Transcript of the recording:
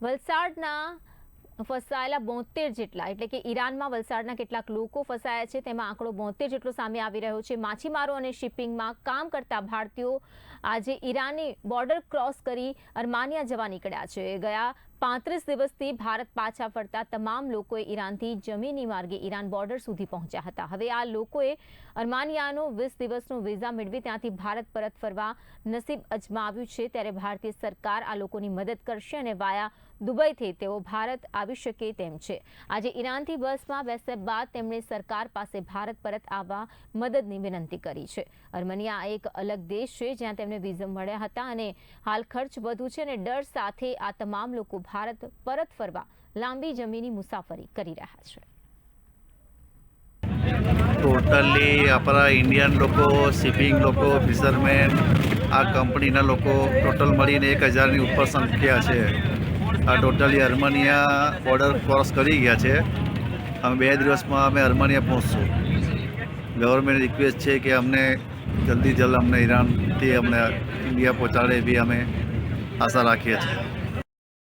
વલસાડના ફસાયેલા 72 જેટલા એટલે કે ઈરાનમાં વલસાડના કેટલાક લોકો ફસાયા છે, તેમાં આંકડો 72 જેટલો સામે આવી રહ્યો છે। માછીમારો અને શિપિંગમાં કામ કરતા ભારતીયો આજે ઈરાની બોર્ડર ક્રોસ કરી અર્માનિયા જવા નીકળ્યા છે। ગયા 35 દિવસથી ભારત પાછા ફરતા તમામ લોકોએ ઈરાનથી જમીની માર્ગે ઈરાન બોર્ડર સુધી પહોંચ્યા હતા। હવે આ લોકોએ અર્માનિયાનો 20 દિવસનો વિઝા મેળવી ત્યાંથી ભારત પરત ફરવા નસીબ અજમાવ્યું છે। ત્યારે ભારતીય સરકાર આ લોકોની મદદ કરશે અને વાયા દુબઈથી તેઓ ભારત આવી શકે તેમ છે। આજે ઈરાનથી બસમાં બેસ્યા બાદ તેમણે સરકાર પાસે ભારત પરત આવવા મદદની વિનંતી કરી છે। અર્મેનિયા એક અલગ દેશ છે જ્યાં તેમને વિઝા મળ્યા હતા અને હાલ ખર્ચ વધુ છે અને ડર સાથે આ તમામ લોકો ભારત પરત ફરવા લાંબી જમીની મુસાફરી કરી રહ્યા છે। ટોટલી આપણા ઇન્ડિયન લોકો, શિપિંગ લોકો, ફિશરમેન, આ કંપનીના લોકો ટોટલ મળીને 1000ની ઉપર સંખ્યા છે। આ ટોટલી અર્મેનિયા બોર્ડર ક્રોસ કરી ગયા છે। અમે 2 દિવસમાં અમે અર્મેનિયા પહોંચશું। ગવર્મેન્ટ રિક્વેસ્ટ છે કે અમને જલ્દી અમને ઈરાનથી અમને ઇન્ડિયા પહોંચાડે એવી અમે આશા રાખીએ છીએ।